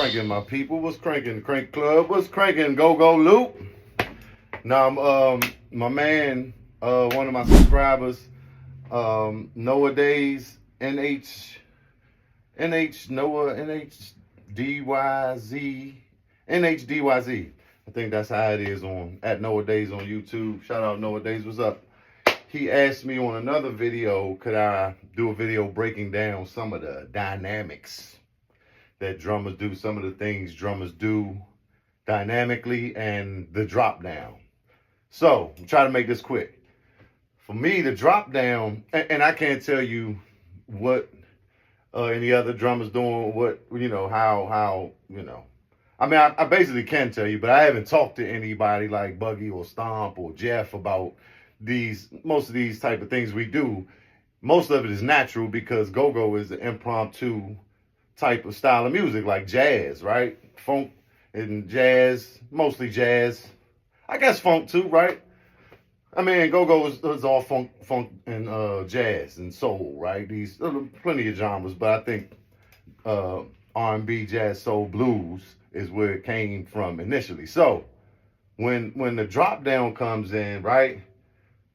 cranking, my people? What's cranking? Crank Club. What's cranking? Go Loop. Now, my man, one of my subscribers, Nowadays, Noah, NHDYZ. I think that's how it is at Nowadays on YouTube. Shout out Nowadays. What's up? He asked me on another video, could I do a video breaking down some of the dynamics that drummers do, some of the things drummers do dynamically, and the drop down. So I'm trying to make this quick. For me, the drop down, and I can't tell you what any other drummers doing, how. I mean, I basically can tell you, but I haven't talked to anybody like Buggy or Stomp or Jeff about most of these type of things we do. Most of it is natural because go-go is an impromptu type of style of music, like jazz, right? Funk and jazz, mostly jazz. I guess funk too, right? I mean, go-go is all funk and jazz and soul, right? These plenty of genres, but I think R&B, jazz, soul, blues is where it came from initially. So when the drop down comes in, right?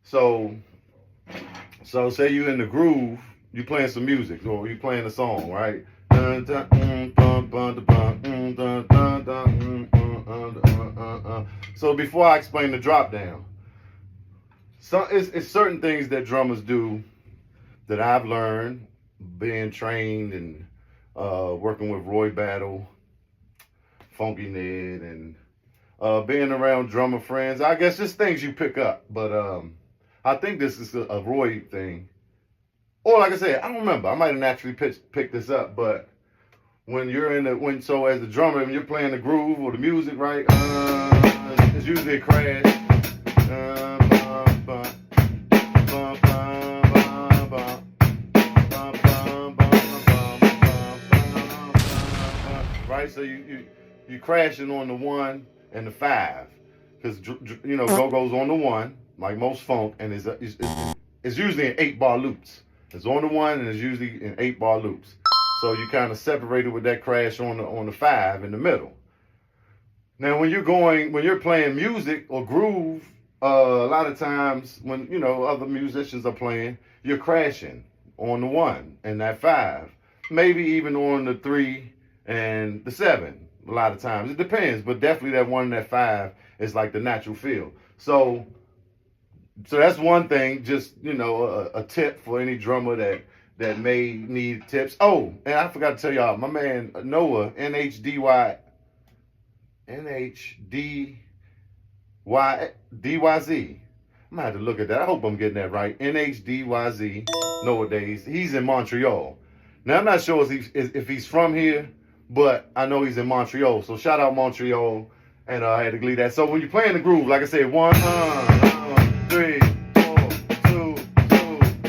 So say you in the groove, you playing some music or you playing a song, right? So before I explain the drop down, it's certain things that drummers do that I've learned being trained and working with Roy Battle, Funky Ned, and being around drummer friends. I guess just things you pick up, but I think this is a Roy thing. Or like I said, I don't remember. I might have naturally picked this up, but when you're as the drummer, when you're playing the groove or the music, right? It's usually a crash. Right, so you crashing on the 1 and the 5, because go-go's on the 1, like most funk, and it's usually in 8-bar loops. It's on the 1 and it's usually in 8-bar loops. So you kind of separated with that crash on the 5 in the middle. Now when you're playing music or groove, a lot of times when other musicians are playing, you're crashing on the 1 and that 5, maybe even on the 3 and the 7. A lot of times it depends, but definitely that 1 and that 5 is like the natural feel. So that's one thing. Just a tip for any drummer that may need tips. Oh, and I forgot to tell y'all, my man Noah, NHDYZ. I'm gonna have to look at that. I hope I'm getting that right. NHDYZ Nowadays. He's in Montreal. Now I'm not sure if he's from here, but I know he's in Montreal. So shout out Montreal, and I had to glee that. So when you're playing the groove, like I said, 1, 3, 4, 2,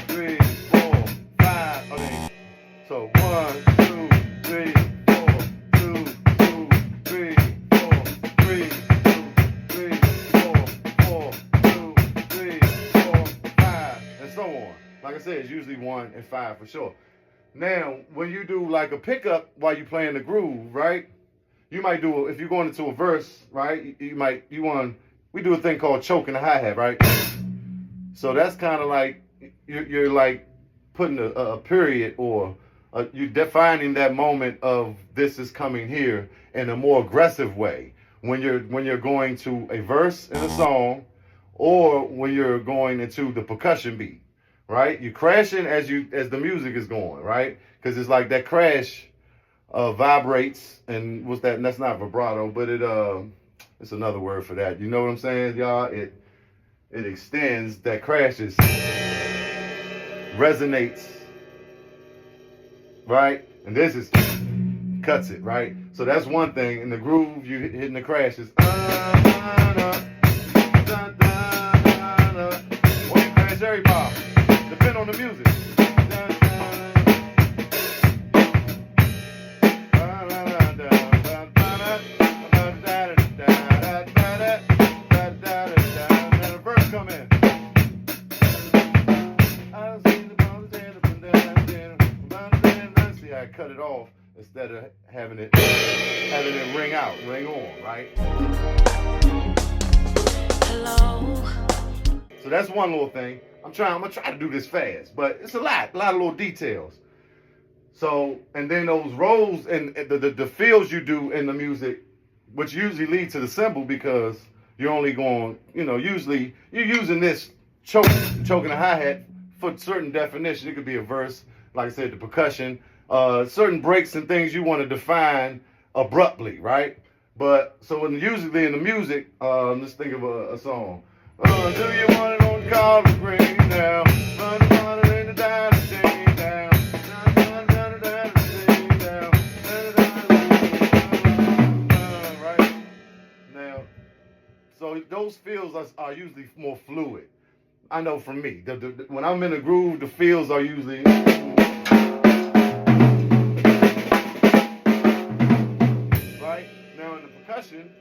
3, 4, 5. Okay. So 1, 2, 3, 4, 2, 3, 4, 3, 2, 3, 4, 4, 2, 3, 4, 5, and so on. Like I said, it's usually 1 and 5 for sure. Now, when you do like a pickup while you're playing the groove, right? You might do if you're going into a verse, right? We do a thing called choking the hi-hat, right? So that's kind of like you're like putting a period, or you're defining that moment of this is coming here in a more aggressive way when you're going to a verse in a song, or when you're going into the percussion beat. Right, you crashing as the music is going, right? Because it's like that crash vibrates, and what's that? And that's not vibrato, but it's another word for that. You know what I'm saying, y'all? It extends. That crashes, resonates, right? And this is cuts it, right? So that's one thing. In the groove, you hitting the crashes. Or you crash every bar. Depend on the music. And a verse come in. See, I cut it off instead of having having it ring out, ring on, right? Hello. So that's one little thing. I'm gonna try to do this fast, but it's a lot of little details. So, and then those rolls and the fills you do in the music, which usually lead to the cymbal, because you're only going, usually you're using this choking a hi-hat for certain definition. It could be a verse, like I said, the percussion, certain breaks and things you want to define abruptly, right? But so usually in the music, let's think of a song. Do you want it on college green now? Run in the dynasty now. Right now, so those feels are usually more fluid. I know for me, when I'm in a groove, the feels are usually right. Now in the percussion,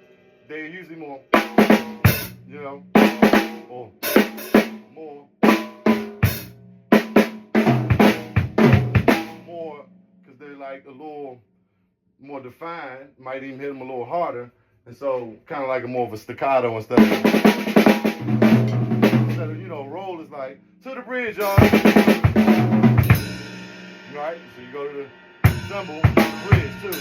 they're usually more, or more, because they're like a little more defined. Might even hit them a little harder, and so kind of like a more of a staccato instead of roll is like to the bridge, y'all. Right, so you go to the cymbal, bridge too.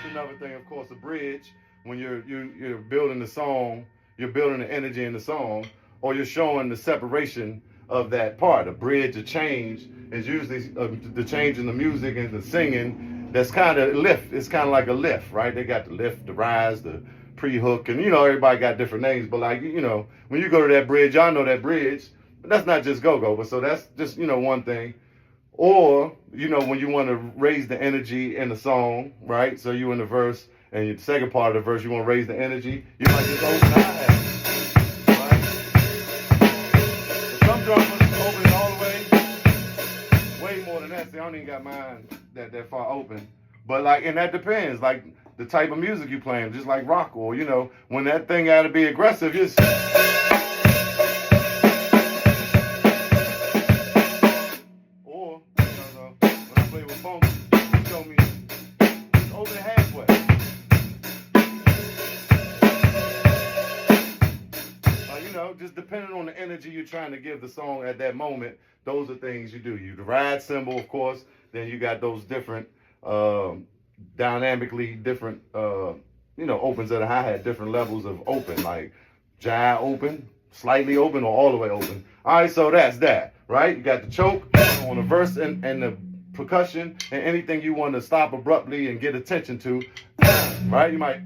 Another thing, of course, a bridge. When you're building the song, you're building the energy in the song, or you're showing the separation of that part. A bridge, a change, is usually the change in the music and the singing. That's kind of lift. It's kind of like a lift, right? They got the lift, the rise, the pre-hook, and everybody got different names. But like when you go to that bridge, y'all know that bridge. But that's not just go-go. But so that's just one thing. Or, when you want to raise the energy in the song, right? So you in the verse, and the second part of the verse, you want to raise the energy, you might just open the hi-hat, right? Some drummers open it all the way, way more than that. See, I don't even got mine that far open. But and that depends, like the type of music you playing, just like rock, or, when that thing got to be aggressive, just... Just depending on the energy you're trying to give the song at that moment, those are things you do. You the ride cymbal, of course, then you got those different, dynamically different, opens of the hi-hat, different levels of open, like jive open, slightly open, or all the way open. All right, so that's that, right? You got the choke on the verse and the percussion, and anything you want to stop abruptly and get attention to, right? You might...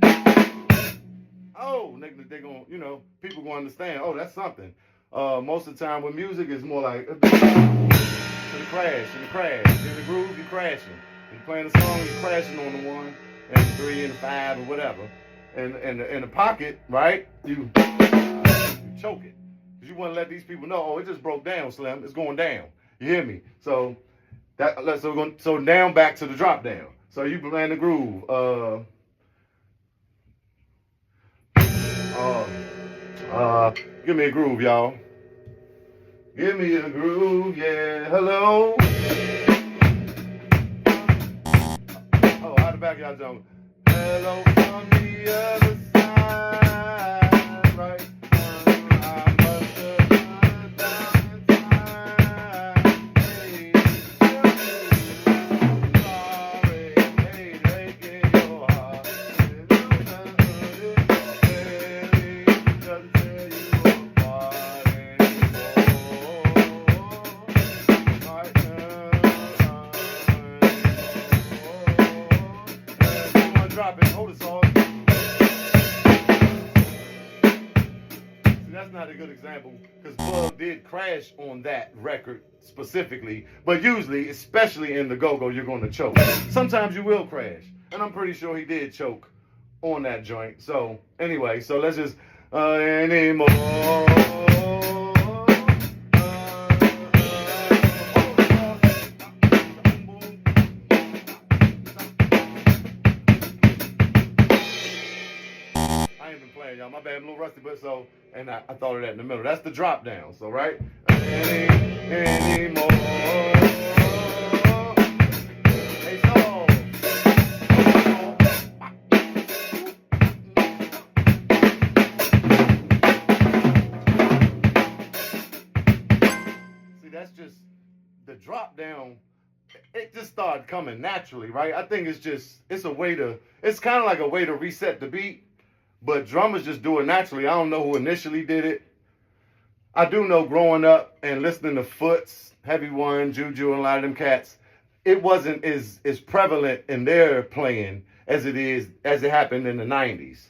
they're going, people going to understand, oh, that's something. Most of the time with music, it's more like, to the crash. In the groove, you're crashing. You're playing a song, you're crashing on the 1 and 3 and 5 or whatever. And in the pocket, right, you choke it. Because you want to let these people know, oh, it just broke down, Slim. It's going down. You hear me? So down back to the drop down. So you playing the groove. Give me a groove, y'all. Give me a groove, yeah. Hello. Oh, out the back, y'all jump. Hello from the other side, right? I must have gone down inside. Hey, sorry, hey, breaking your heart. Drop it, hold it, song. See, that's not a good example, because Bug did crash on that record specifically, but usually, especially in the go-go, you're going to choke. Sometimes you will crash, and I'm pretty sure he did choke on that joint. So anyway, so let's just anymore. Y'all, my bad, I'm a little rusty, but so, and I thought of that in the middle. That's the drop down, so right? anymore. Hey, so. See, that's just the drop down. It just started coming naturally, right? I think it's kind of like a way to reset the beat, but drummers just do it naturally. I don't know who initially did it. I do know growing up and listening to Foots, Heavy One, Juju, and a lot of them cats, it wasn't as prevalent in their playing as it happened in the 90s.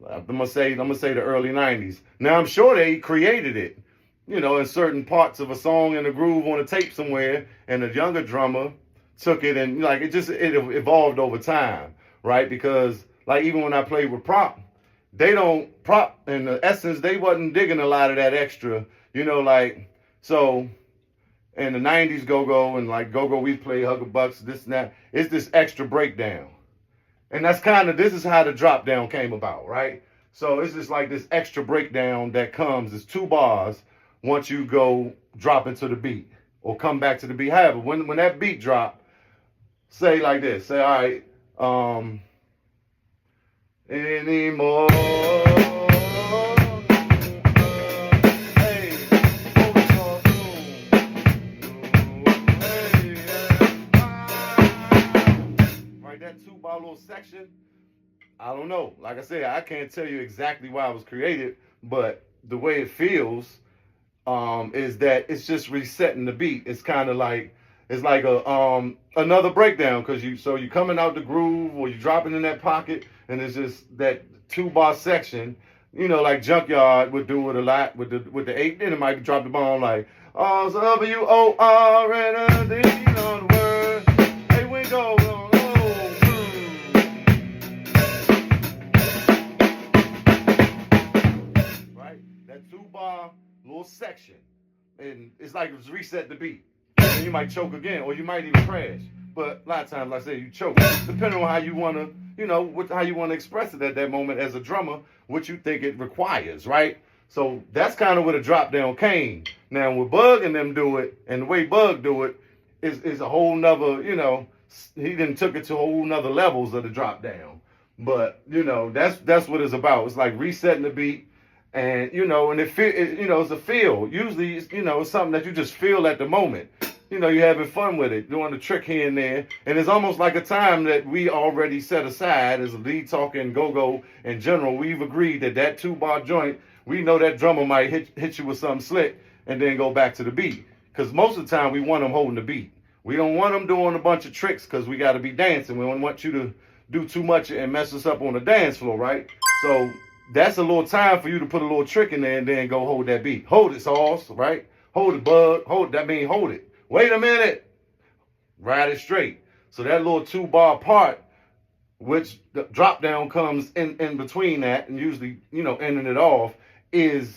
I'm gonna say the early 90s. Now I'm sure they created it, in certain parts of a song in a groove on a tape somewhere, and a younger drummer took it and like it evolved over time, right? Because like even when I played with prop in the essence they wasn't digging a lot of that extra, like so in the 90s go-go and like go-go we play Huck-a-bucks, this and that, it's this extra breakdown. And this is how the drop down came about, right? So it's just like this extra breakdown that comes, it's 2 bars once you go drop into the beat or come back to the beat. However, when that beat drop, say like this, say, all right, anymore. Hey, right, that 2-bar little section, I don't know. Like I said, I can't tell you exactly why it was created, but the way it feels is that it's just resetting the beat. It's kind of like a another breakdown because you're coming out the groove or you're dropping in that pocket and it's just that 2-bar section, like Junkyard would do it a lot with the 8. Then it might drop the bomb like WORND on the word. Hey, we go. Right, that 2-bar little section, and it's like it's reset the beat. And you might choke again, or you might even crash. But a lot of times, like I say, you choke, depending on how you want to, how you want to express it at that moment as a drummer, what you think it requires, right? So that's kind of where the drop down came. Now, with Bug and them do it, and the way Bug do it is a whole nother, he then took it to whole nother levels of the drop down. But that's what it's about. It's like resetting the beat. And and it's a feel. Usually, it's something that you just feel at the moment. You're having fun with it, doing the trick here and there, and it's almost like a time that we already set aside as a lead talker and go-go in general. We've agreed that 2-bar joint, we know that drummer might hit you with something slick and then go back to the beat. Because most of the time we want them holding the beat. We don't want them doing a bunch of tricks because we got to be dancing. We don't want you to do too much and mess us up on the dance floor, right? So that's a little time for you to put a little trick in there and then go hold that beat. Hold it, Sauce, right? Hold it, Bug. Hold it. Wait a minute. Ride it straight. So that little 2-bar part, which the drop down comes in between that and usually, ending it off, is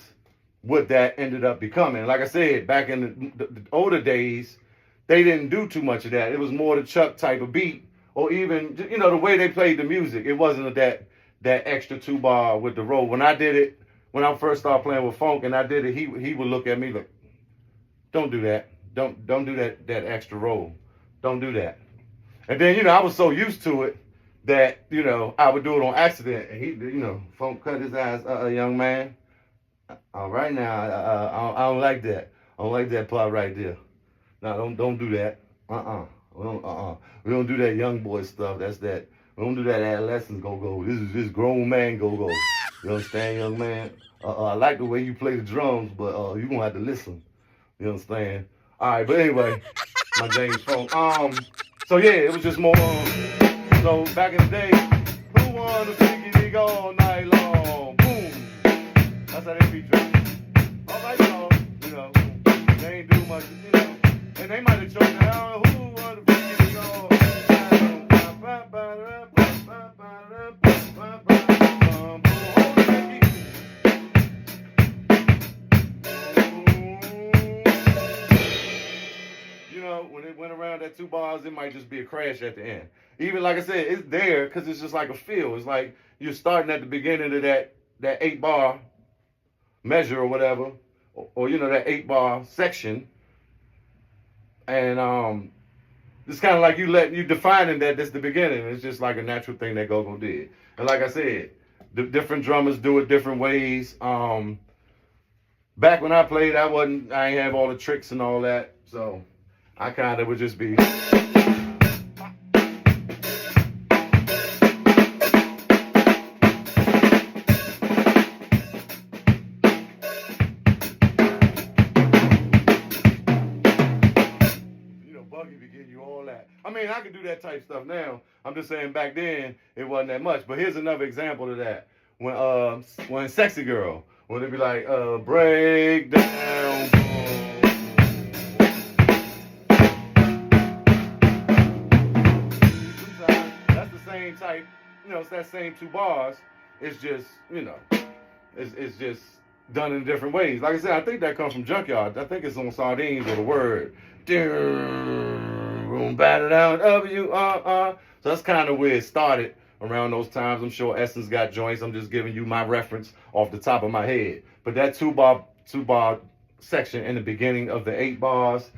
what that ended up becoming. Like I said, back in the older days, they didn't do too much of that. It was more the Chuck type of beat, or even, the way they played the music. It wasn't that extra 2-bar with the roll. When I did it, when I first started playing with funk and I did it, he would look at me like, don't do that. Don't do that extra roll. Don't do that. And then, I was so used to it that, I would do it on accident. And he, funk cut his eyes, young man. All right now, I don't like that. I don't like that part right there. No, don't do that. We don't do that young boy stuff. That's that. We don't do that adolescent go-go. This is just grown man go-go. You understand, young man? I like the way you play the drums, but you're going to have to listen. You understand? All right, but anyway, my James Funk. So yeah, it was just more, so back in the day, who won the freaky league all night long? Boom. That's how they beat drums. All right, y'all, they ain't do much, and they might have choked down. Who won the freaky league all night long? When it went around that 2 bars, it might just be a crash at the end. Even like I said, it's there because it's just like a feel. It's like you're starting at the beginning of that 8-bar measure or whatever, or you know, that 8-bar section, and it's kind of like you defining that that's the beginning. It's just like a natural thing that GoGo did. And like I said, the different drummers do it different ways. Back when I played, I ain't have all the tricks and all that, so I kind of would just be. Buggy be getting you all that. I mean, I can do that type stuff now. I'm just saying back then it wasn't that much. But here's another example of that. When Sexy Girl, when they be like, break down. Sometimes that's the same type, it's that same 2 bars. It's just, it's just done in different ways. Like I said, I think that comes from Junkyard. I think it's on Sardines or the word. Boom, bat it out, So that's kind of where it started around those times. I'm sure Essence got joints. I'm just giving you my reference off the top of my head. But that 2-bar section in the beginning of the 8 bars,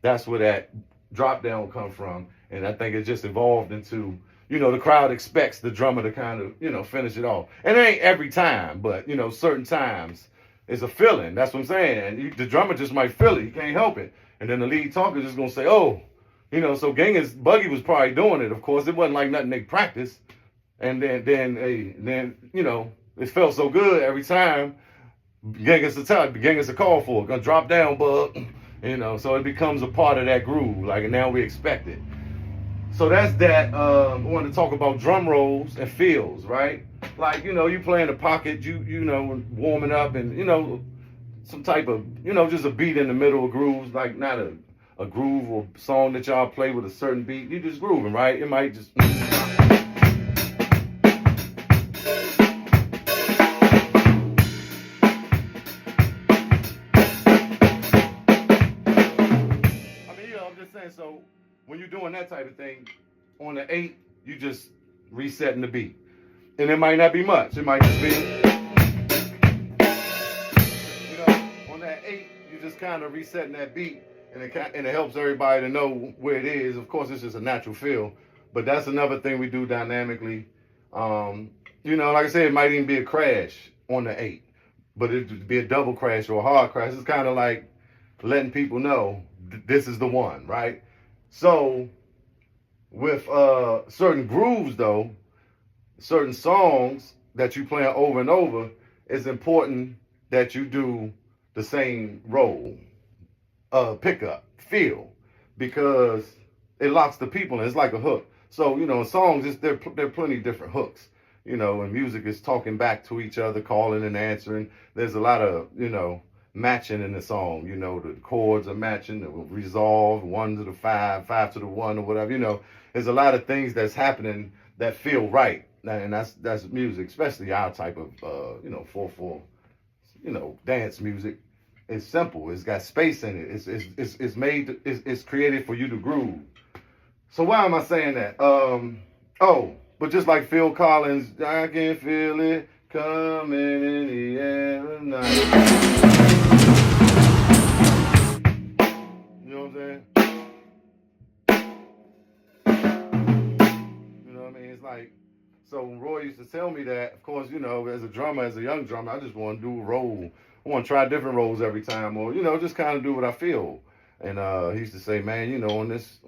that's where that drop down come from. And I think it just evolved into, the crowd expects the drummer to kind of, finish it off. And it ain't every time, but, certain times it's a feeling. That's what I'm saying. The drummer just might feel it. He can't help it. And then the lead talker is just going to say, oh, so Buggy was probably doing it. Of course, it wasn't like nothing they practiced. And then it felt so good every time. Genghis a call for it. Gonna drop down, bug. So it becomes a part of that groove. Like, and now we expect it. So that's that. I want to talk about drum rolls and feels, right? Like, you play in the pocket, you warming up and, some type of, just a beat in the middle of grooves, like not a groove or song that y'all play with a certain beat. You just grooving, right? It might just. I mean, I'm just saying, so when you're doing that type of thing, on the 8, you just resetting the beat. And it might not be much. It might just be. Just kind of resetting that beat, and it helps everybody to know where it is. Of course, it's just a natural feel, but that's another thing we do dynamically. Like I said, it might even be a crash on the 8, but it'd be a double crash or a hard crash. It's kind of like letting people know this is the one, right? So with certain grooves, though, certain songs that you play over and over, it's important that you do the same roll, pickup, feel, because it locks the people in. It's like a hook. So, in songs, there are plenty of different hooks. And music is talking back to each other, calling and answering. There's a lot of, matching in the song. The chords are matching, the resolve, 1 to the 5, 5 to the 1 or whatever. There's a lot of things that's happening that feel right. And that's music, especially our type of, 4/4, dance music. It's simple. It's got space in it. It's made. It's created for you to groove. So why am I saying that? But just like Phil Collins, I can feel it coming in the air tonight. You know what I'm saying? You know what I mean? It's like, so when Roy used to tell me that, of course, as a drummer, as a young drummer, I just want to do a roll. I want to try different rolls every time, or just kind of do what I feel. And he used to say, man, on this,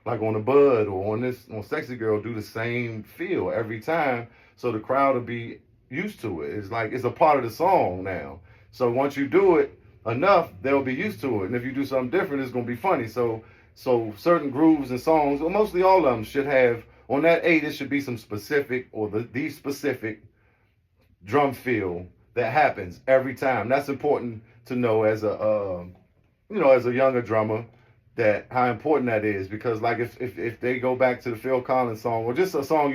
like on the Bud or on Sexy Girl, do the same feel every time, so the crowd will be used to it. It's like it's a part of the song now. So once you do it enough, they'll be used to it. And if you do something different, it's gonna be funny. So certain grooves and songs, or mostly all of them, should have on that 8. It should be some specific or the specific drum feel that happens every time. That's important to know as a as a younger drummer, that how important that is, because like if they go back to the Phil Collins song, or just a song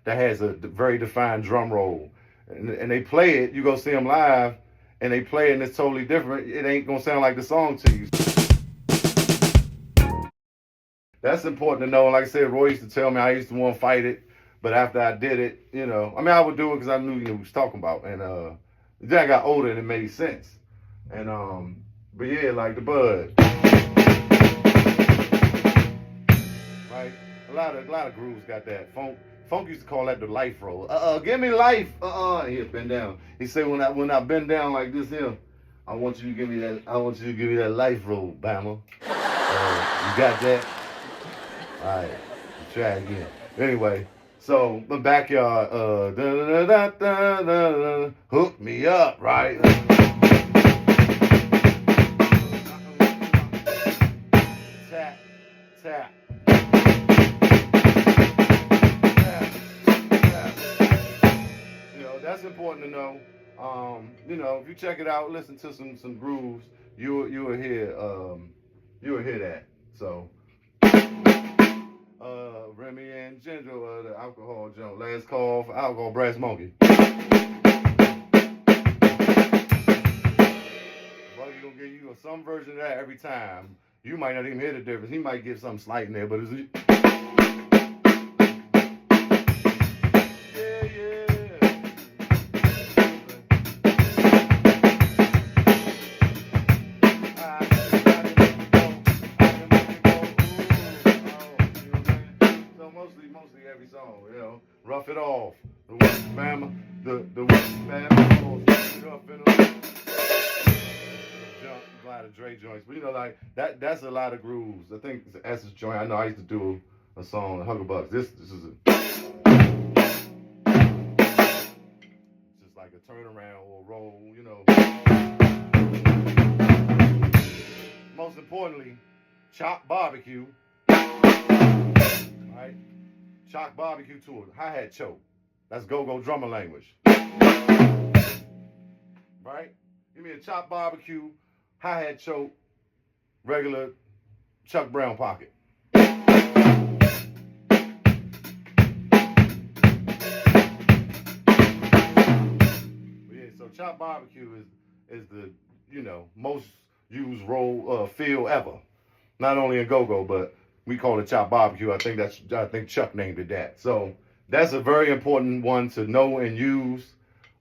that has a very defined drum roll, and they play it, you go see them live, and they play it and it's totally different, it ain't gonna sound like the song to you. That's important to know. Like I said, Roy used to tell me I used to want to fight it, but after I did it, I would do it because I knew what he was talking about, and then I got older and it made sense. And but yeah, like the Bud, right? A lot of grooves got that. Funk used to call that the life roll. Give me life. Here, bend down. He said when I bend down like this here, I want you to give me that. I want you to give me that life roll, Bama. You got that? All right. Try again. Anyway, so the backyard, hook me up, right? Tap, tap. That's important to know. If you check it out, listen to some grooves, you will hear that. So Remy and Ginger, the alcohol joint. Last call for alcohol, Brass Monkey. Buddy gonna give you some version of that every time. You might not even hear the difference. He might get something slight in there, but it's mostly every song, Rough It Off, the West Bama, the West Bama, rough it off, a lot of Dre joints, but like that's a lot of grooves. I think it's the Essence joint. I know I used to do a song, Huck-a-bucks. This is just like a turnaround or a roll, Most importantly, chop barbecue, right? Chock barbecue to a hi-hat choke. That's GoGo Drummer language. Right? Give me a chop barbecue, hi-hat choke, regular Chuck Brown pocket. So chop barbecue is the most used roll feel ever. Not only in go-go, but we call it chop barbecue. I think Chuck named it that. So that's a very important one to know and use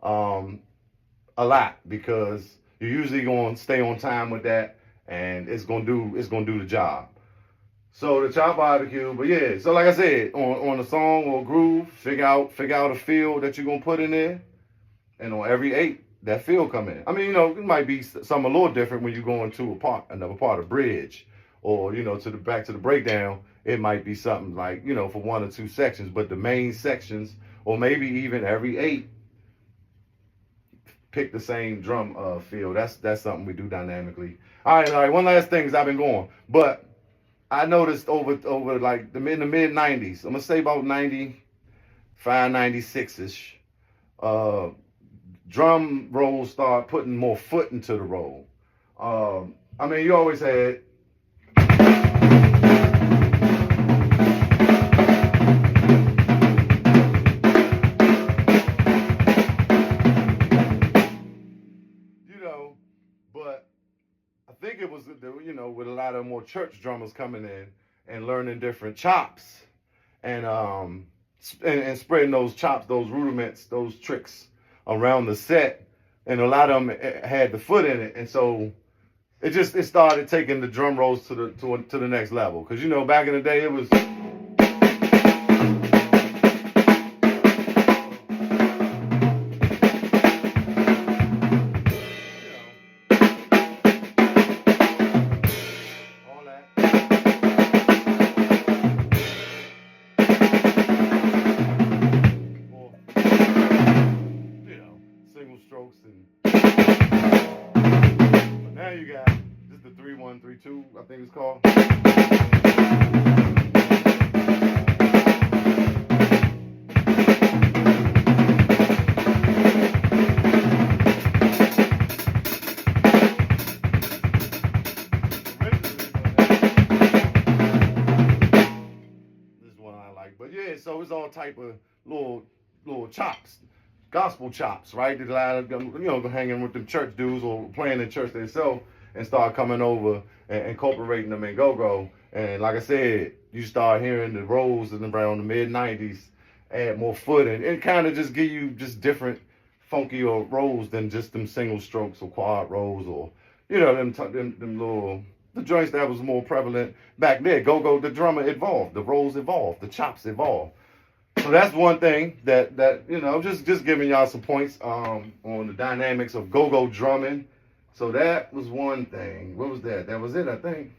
a lot, because you're usually going to stay on time with that, and it's gonna do the job. So the chop barbecue, but yeah. So like I said, on a song or groove, figure out a feel that you're gonna put in there, and on every 8, that feel come in. I mean, it might be something a little different when you go into another part of bridge, or back to the breakdown. It might be something like for 1 or 2 sections, but the main sections, or maybe even every 8, pick the same drum feel. That's something we do dynamically. All right. One last thing is I've been going, but I noticed over like in the mid 90s, I'm gonna say about 95, 96 ish. Drum rolls start putting more foot into the roll. I mean, you always had. But I think it was, with a lot of more church drummers coming in and learning different chops, and spreading those chops, those rudiments, those tricks around the set, and a lot of them had the foot in it, and so it started taking the drum rolls to the next level. Because back in the day it was. Strokes, but now you got just the 3-1-3-2, I think it's called. This is one I like, but yeah, so it's all type of little chops. Gospel chops, right? That a lot of them, hanging with them church dudes or playing in church themselves, and start coming over and incorporating them in go-go. And like I said, you start hearing the rolls in around the mid 90s add more foot, and it kind of just give you just different funkier rolls than just them single strokes or quad rolls or them little the joints that was more prevalent back there. GoGo the drummer evolved, the rolls evolved, the chops evolved. So that's one thing that just giving y'all some points on the dynamics of go-go drumming. So that was one thing. What was that? That was it, I think.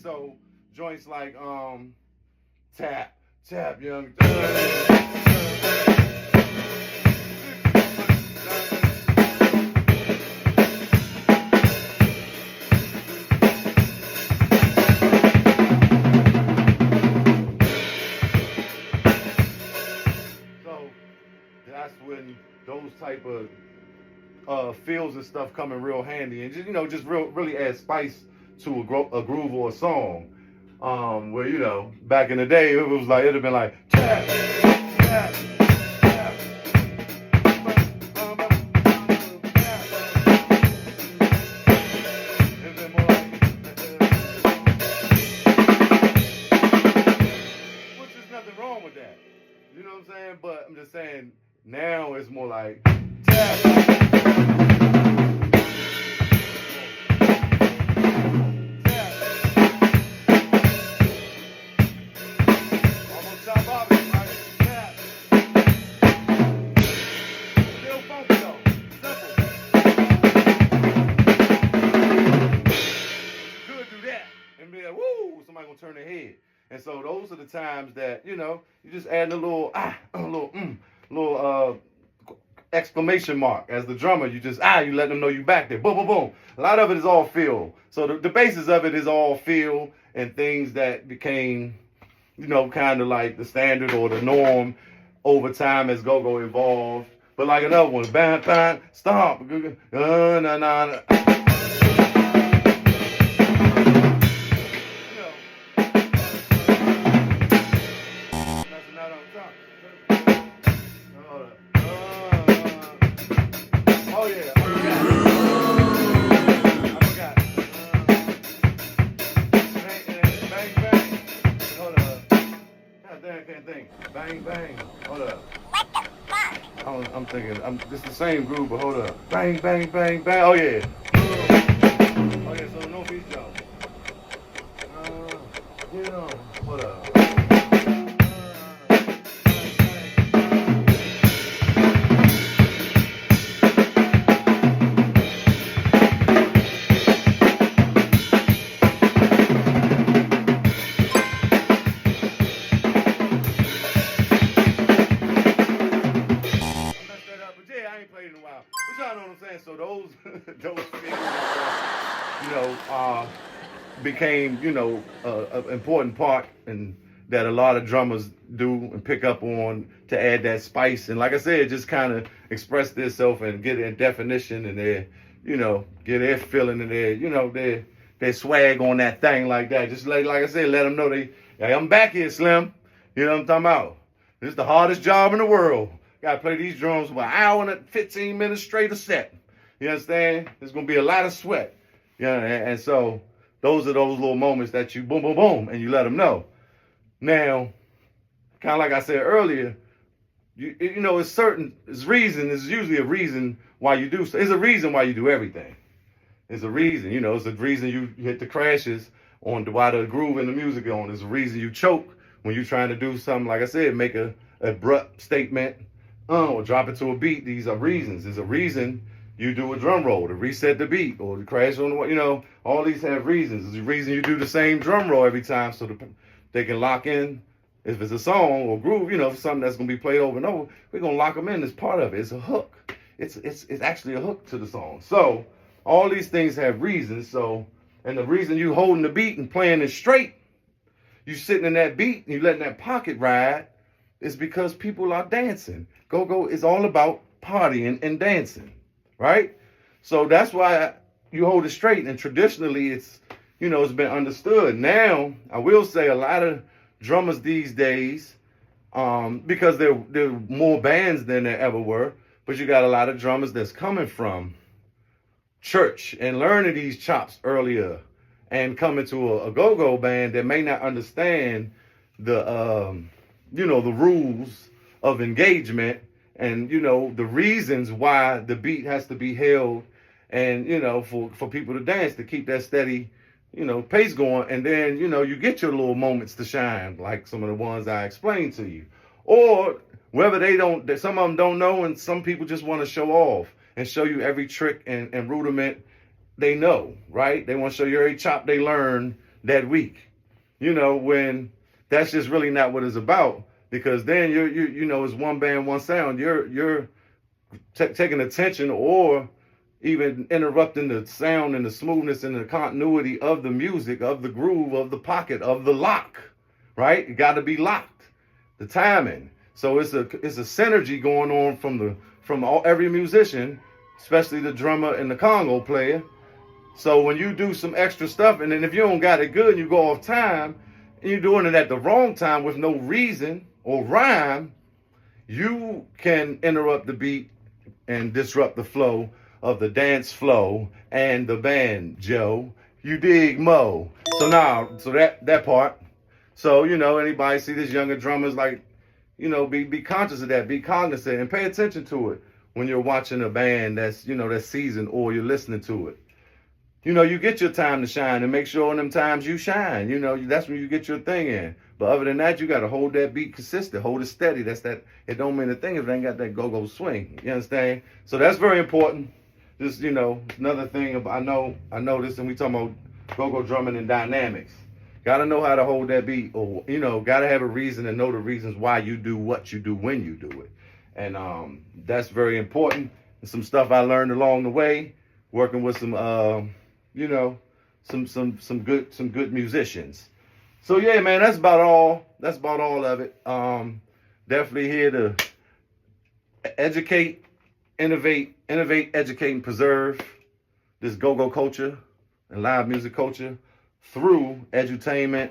So joints like tap young. So that's when those type of feels and stuff come in real handy, and just really add spice to a groove or a song. Where back in the day it was like it'd have been like tap, tap, tap. It'd been more like, which is nothing wrong with that. You know what I'm saying? But I'm just saying now it's more like tap. Somebody gonna turn their head, and so those are the times that you just add a little exclamation mark as the drummer. You just you let them know you back there. Boom, boom, boom. A lot of it is all feel. So the basis of it is all feel and things that became kind of like the standard or the norm over time as go-go evolved. But like another one, bang, bang, stomp, na na na. Bang, bang. Hold up. I'm thinking, it's the same groove, but hold up. Bang, bang, bang, bang. Oh, yeah. Oh, yeah, so no beat, y'all. Hold up. Y'all know what I'm saying? So those things, became, an important part and that a lot of drummers do and pick up on to add that spice. And like I said, just kind of express themselves and get their definition and their, get their feeling and their swag on that thing like that. Just like I said, let them know hey, I'm back here, Slim. You know what I'm talking about? This is the hardest job in the world. Gotta play these drums for an hour and 15 minutes straight a set. You understand? There's gonna be a lot of sweat. And so those are those little moments that you boom, boom, boom, and you let them know. Now, kind of like I said earlier, it's usually a reason why you do so. It's a reason why you do everything. It's a reason, it's a reason you hit the crashes on why the groove in the music on. It's a reason you choke when you're trying to do something, like I said, make a abrupt statement. Or drop it to a beat. These are reasons. There's a reason you do a drum roll to reset the beat or to crash on the, all these have reasons. There's a reason you do the same drum roll every time so they can lock in. If it's a song or groove, something that's going to be played over and over, we're going to lock them in as part of it. It's a hook. It's actually a hook to the song. So all these things have reasons. So, and the reason you holding the beat and playing it straight, you sitting in that beat and you letting that pocket ride, is because people are dancing. Go-go is all about partying and dancing, right? So that's why you hold it straight. And traditionally, it's been understood. Now, I will say a lot of drummers these days because there are more bands than there ever were. But you got a lot of drummers that's coming from church and learning these chops earlier and coming to a go-go band that may not understand the the rules of engagement and the reasons why the beat has to be held and for people to dance, to keep that steady pace going. And then you get your little moments to shine, like some of the ones I explained to you, or whether some of them don't know, and some people just want to show off and show you every trick and rudiment they know, right? They want to show you every chop they learned that week, when that's just really not what it's about. Because then it's one band, one sound. You're taking attention or even interrupting the sound and the smoothness and the continuity of the music, of the groove, of the pocket, of the lock, right? It got to be locked, the timing. So it's a synergy going on from every musician, especially the drummer and the congo player. So when you do some extra stuff, and then if you don't got it good and you go off time, and you're doing it at the wrong time with no reason or rhyme, you can interrupt the beat and disrupt the flow of the dance flow and the band, Joe. You dig, Mo? So that part. So, anybody see this younger drummers, like, be conscious of that, be cognizant, and pay attention to it when you're watching a band that's seasoned, or you're listening to it. You get your time to shine, and make sure in them times you shine. That's when you get your thing in. But other than that, you got to hold that beat consistent, hold it steady. It don't mean a thing if it ain't got that go-go swing. You understand? So that's very important. Just, another thing I know this, and we talking about go-go drumming and dynamics. Got to know how to hold that beat, or, got to have a reason and know the reasons why you do what you do when you do it. And that's very important. And some stuff I learned along the way, working with some some good musicians. So yeah, man, that's about all of it. Definitely here to educate, innovate, educate, and preserve this go-go culture and live music culture through edutainment.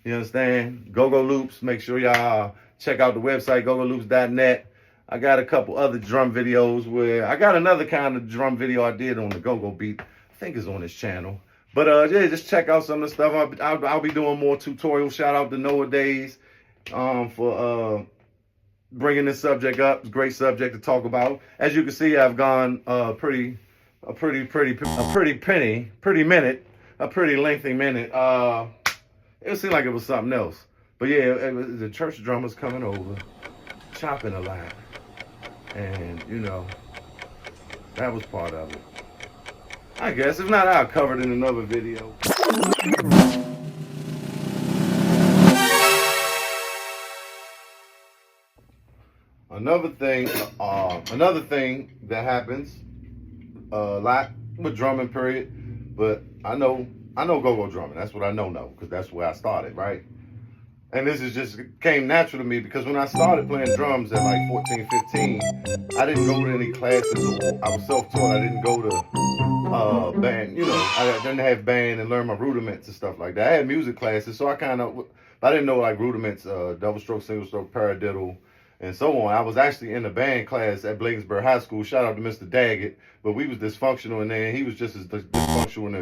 You understand? Go-Go Loops. Make sure y'all check out the website, gogoloops.net. I got a couple other drum videos where I got another kind of drum video I did on the go-go beat. I think it's on this channel. But yeah, just check out some of the stuff. I'll be doing more tutorials. Shout out to Noah Days for bringing this subject up. It's a great subject to talk about. As you can see, I've gone a pretty lengthy minute. It seemed like it was something else. But yeah, it was the church drummers coming over, chopping a lot. And, that was part of it. I guess. If not, I'll cover it in another video. Another thing that happens a lot with drumming, period. But I know go-go drumming. That's what I know, because that's where I started, right? And this is just came natural to me because when I started playing drums at like 14, 15, I didn't go to any classes, or I was self-taught. I didn't go to band, I didn't have band and learn my rudiments and stuff like that. I had music classes, so I didn't know like rudiments, double stroke, single stroke, paradiddle, and so on. I was actually in a band class at Bladensburg High School. Shout out to Mr. Daggett, but we was dysfunctional in there, and he was just as dysfunctional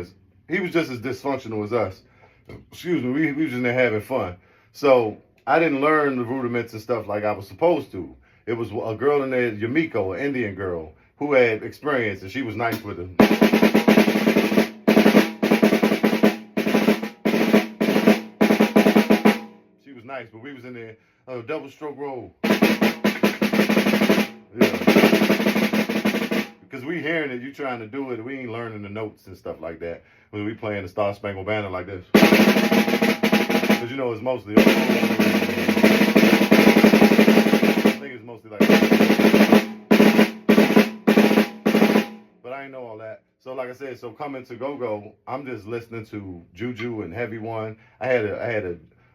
as us. Excuse me, we was in there having fun. So I didn't learn the rudiments and stuff like I was supposed to. It was a girl in there, Yumiko, an Indian girl, who had experience, and she was nice with it. She was nice, but we was in there, double stroke roll. Yeah. Because we hearing it, you trying to do it, we ain't learning the notes and stuff like that. When we playing the Star Spangled Banner like this. Because it's mostly, I think it's mostly like that. But I ain't know all that. So like I said, coming to go-go, I'm just listening to Juju and Heavy One. I had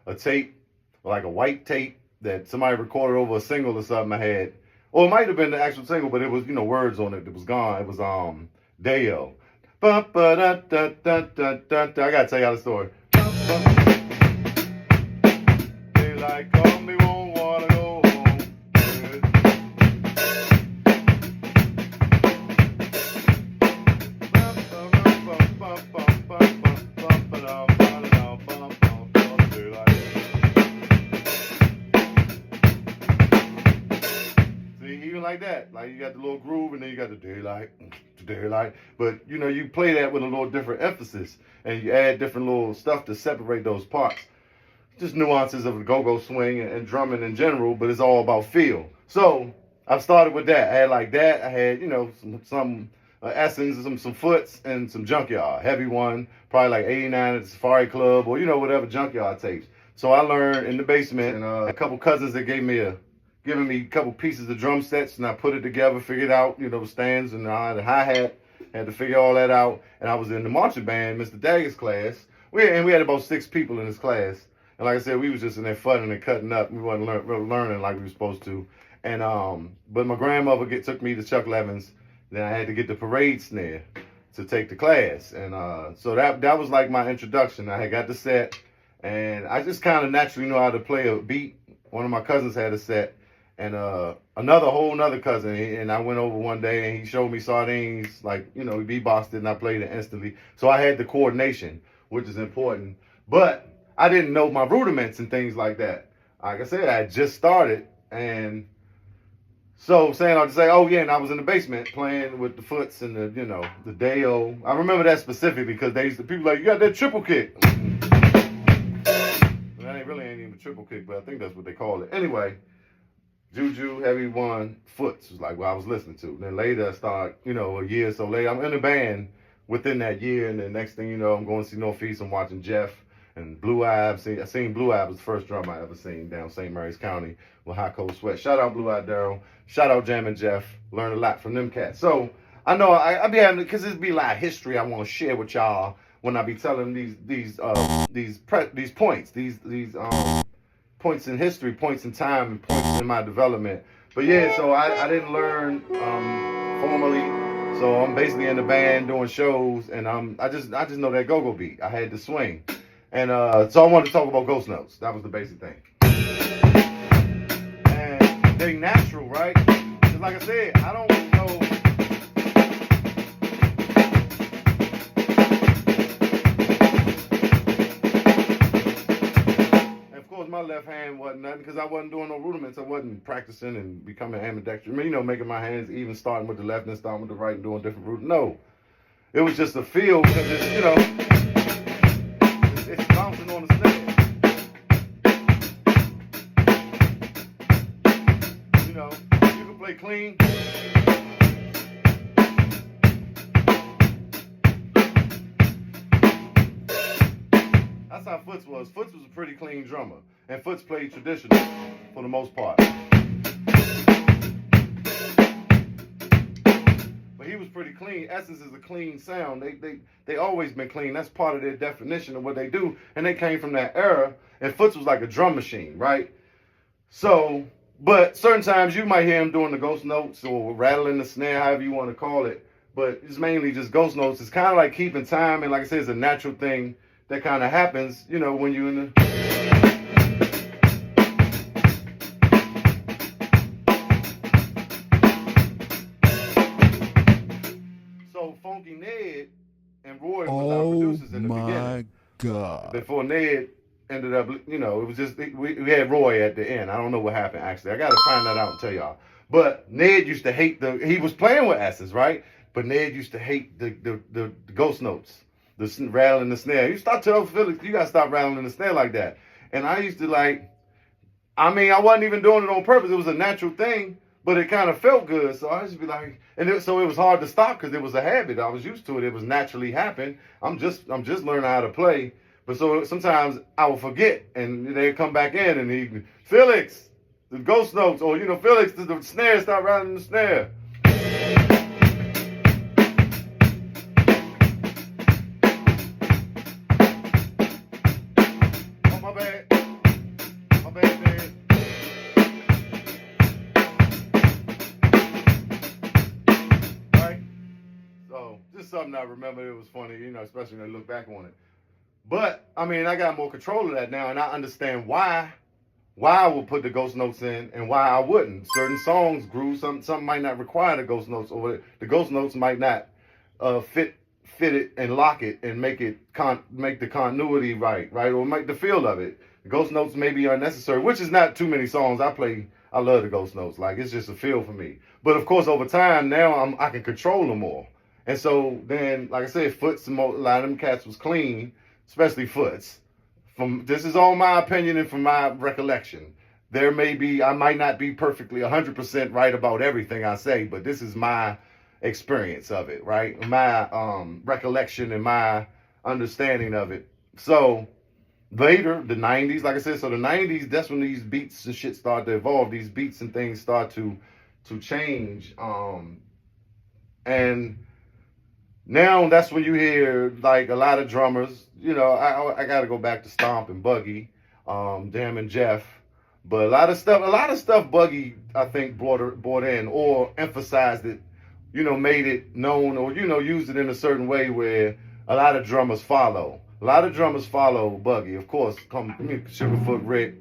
a tape, like a white tape that somebody recorded over a single or something I had. Or it might have been the actual single, but it was, words on it. It was gone. It was Deo. I gotta tell y'all the story. Daylight come, me won't wanna go See, even like that, like you got the little groove, and then you got the daylight. But you know, you play that with a little different emphasis, and you add different little stuff to separate those parts. Just nuances of the go-go swing and drumming in general, but it's all about feel. So I've started with that. I had like that. I had, you know, some Essence, some Foots, and some Junkyard. Heavy one, probably like 89 at the Safari Club, or you know, whatever Junkyard tapes. So I learned in the basement, and a couple cousins that giving me a couple pieces of drum sets, and I put it together, figured out, you know, the stands and the hi-hat, had to figure all that out. And I was in the marching band, Mr. Dagger's class. We had about 6 people in this class. And like I said, we was just in there funning and cutting up. We wasn't learning like we were supposed to. And but my grandmother took me to Chuck Levin's. Then I had to get the parade snare to take the class. And so that was like my introduction. I had got the set, and I just kind of naturally know how to play a beat. One of my cousins had a set, and whole another cousin. And I went over one day, and he showed me Sardines, like, you know, he beatboxed it, and I played it instantly. So I had the coordination, which is important. But I didn't know my rudiments and things like that. Like I said, I had just started, and so I'll just say, oh yeah, and I was in the basement playing with the Foots and the, you know, the Deo. I remember that specifically because people like, you got that triple kick. Well, that really ain't even a triple kick, but I think that's what they call it. Anyway, Juju, Heavy One, Foots was like what I was listening to. Then later I start, you know, a year or so later, I'm in the band within that year, and the next thing you know, I'm going to see Northeast, I'm watching Jeff. And Blue Eye, I seen Blue Eye was the first drummer I ever seen down St. Mary's County with Hot Cold Sweat. Shout out Blue Eye Daryl. Shout out Jammin' Jeff. Learned a lot from them cats. So I know I be having, because it'd be a lot of history I want to share with y'all when I be telling these points, these points in history, points in time, and points in my development. But yeah, so I didn't learn formally. So I'm basically in the band doing shows, and I just know that go-go beat. I had to swing. And so I wanted to talk about ghost notes. That was the basic thing. And they natural, right? Because like I said, I don't know. And of course, my left hand wasn't nothing because I wasn't doing no rudiments. I wasn't practicing and becoming ambidextrous. I mean, you know, making my hands even, starting with the left and starting with the right and doing different rudiments. No. It was just a feel because it's, you know, it's bouncing on the snare. You know, you can play clean. That's how Foots was. Foots was a pretty clean drummer. And Foots played traditional for the most part. He was pretty clean. Essence is a clean sound. They always been clean. That's part of their definition of what they do. And they came from that era. And Foots was like a drum machine, right? So, but certain times you might hear him doing the ghost notes or rattling the snare, however you want to call it. But it's mainly just ghost notes. It's kind of like keeping time. And like I said, it's a natural thing that kind of happens, you know, when you're in the... Funky Ned and Roy was our producers in the beginning. Oh my God. Before Ned ended up, you know, it was just, we had Roy at the end. I don't know what happened, actually. I got to find that out and tell y'all. But Ned used to hate he was playing with Essence, right? But Ned used to hate the ghost notes, the rattling the snare. You start telling Felix, you got to stop rattling the snare like that. And I used to I wasn't even doing it on purpose. It was a natural thing. But it kind of felt good, so I used to be like, so it was hard to stop because it was a habit. I was used to it. It was naturally happening. I'm just learning how to play. But so sometimes I will forget, and they come back in, and Felix, the ghost notes, or Felix, the snare, stop rattling the snare. Oh, my bad. My bad, man. Just something I remember. It was funny, especially when I look back on it. But I got more control of that now, and I understand why I would put the ghost notes in and why I wouldn't. Certain songs grew, some might not require the ghost notes, or the ghost notes might not fit it and lock it and make the continuity right, or make the feel of it. The ghost notes maybe are necessary, which is not too many songs I play I love the ghost notes. Like it's just a feel for me. But of course, over time, now I can control them more. And so then, like I said, Foots, a lot of them cats was clean, especially Foots. This is all my opinion and from my recollection. I might not be perfectly 100% right about everything I say, but this is my experience of it, right? My recollection and my understanding of it. So later, the 90s, like I said, so the 90s, that's when these beats and shit start to evolve. These beats and things start to change. And now that's when you hear like a lot of drummers, you know, I got to go back to Stomp and Buggy, Damn and Jeff. But a lot of stuff Buggy, I think, brought in or emphasized it, you know, made it known or, you know, used it in a certain way where a lot of drummers follow. A lot of drummers follow Buggy. Of course, Sugarfoot Rick,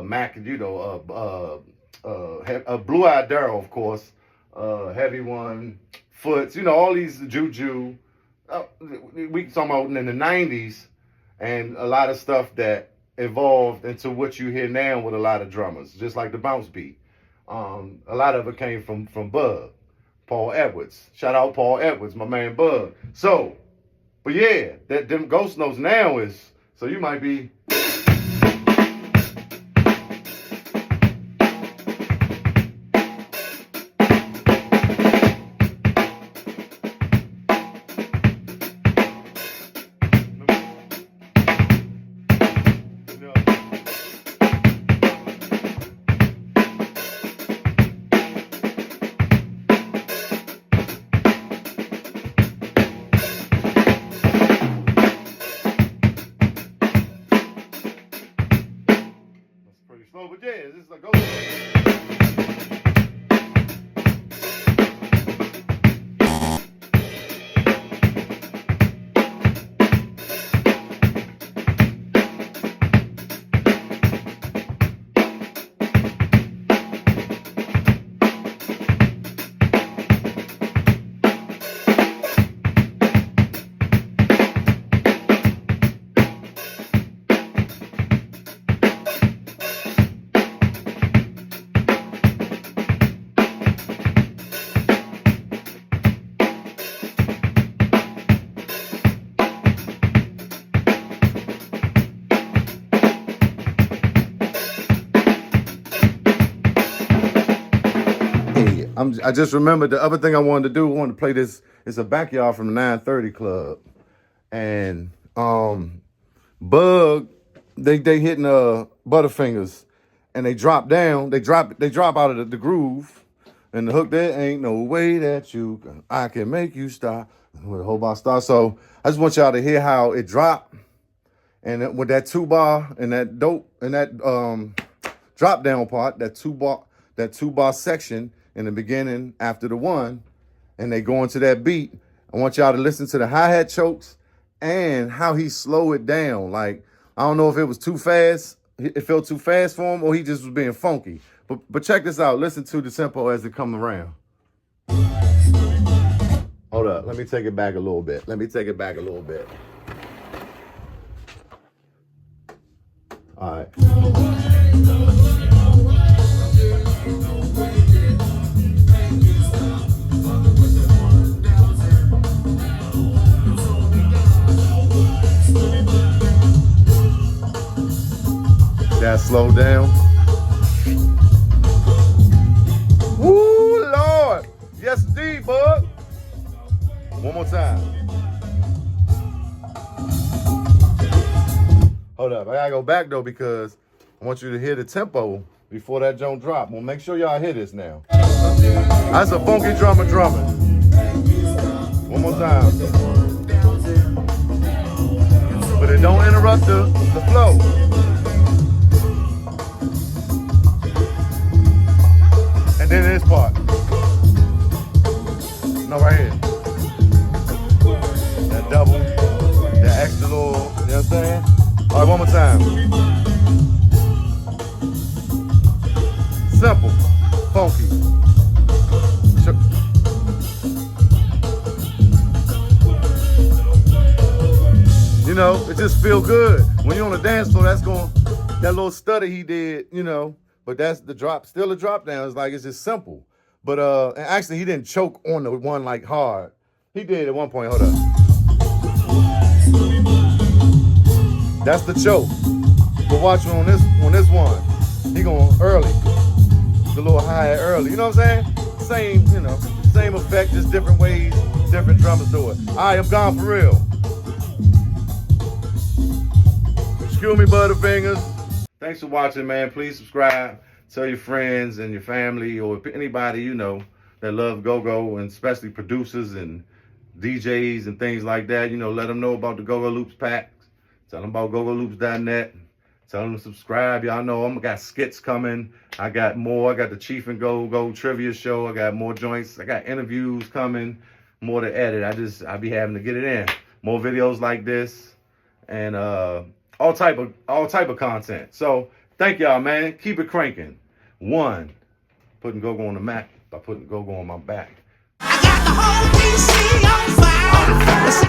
Mac, you know, Blue Eyed Darryl, of course, Heavy One, Foots, you know, all these Juju. We talking about in the 90s and a lot of stuff that evolved into what you hear now with a lot of drummers, just like the bounce beat. A lot of it came from Bug, Paul Edwards. Shout out Paul Edwards, my man Bug. So, but yeah, them ghost notes now is, so you might be. Slow, but yeah, this is a ghost. I just remembered the other thing I wanted to do. I wanted to play this. It's a backyard from the 930 Club, and Bug, they hitting Butterfingers, and they drop down. They drop out of the groove, and the hook. There ain't no way that I can make you stop. With a whole bar start. So I just want y'all to hear how it dropped, and with that 2-bar and that dope and that drop down part, that 2-bar section. In the beginning, after the one, and they go into that beat, I want y'all to listen to the hi-hat chokes and how he slowed it down. Like, I don't know if it was too fast, it felt too fast for him, or he just was being funky. But check this out. Listen to the tempo as it comes around. Hold up. Let me take it back a little bit. All right. That slow down. Woo, Lord. Yes, indeed, bud. One more time. Hold up. I gotta go back though because I want you to hear the tempo before that joint drop. Well, make sure y'all hear this now. That's a funky drummer drumming. One more time. But it don't interrupt the flow. And then this part. No, right here. That double, that extra little, you know what I'm saying? All right, one more time. Simple, funky. You know, it just feel good. When you're on the dance floor, that little stutter he did, you know, but that's the drop, still a drop down. It's like, it's just simple. But and actually he didn't choke on the one like hard. He did at one point. Hold up. That's the choke. But watch on this one. He going early. The little hi-hat early. You know what I'm saying? Same, you know, same effect, just different ways, different drummers do it. All right, I'm gone for real. Excuse me, Butterfingers. Thanks for watching, man. Please subscribe. Tell your friends and your family or anybody you know that love go-go, and especially producers and DJs and things like that. You know, let them know about the Go-Go Loops packs. Tell them about gogoloops.net. Tell them to subscribe. Y'all know I got skits coming. I got more. I got the Chief and Go-Go trivia show. I got more joints. I got interviews coming. More to edit. I be having to get it in. More videos like this, and all type of content. So thank y'all, man. Keep it cranking. One, putting go-go on the map by putting go-go on my back. I got the whole DC on fire.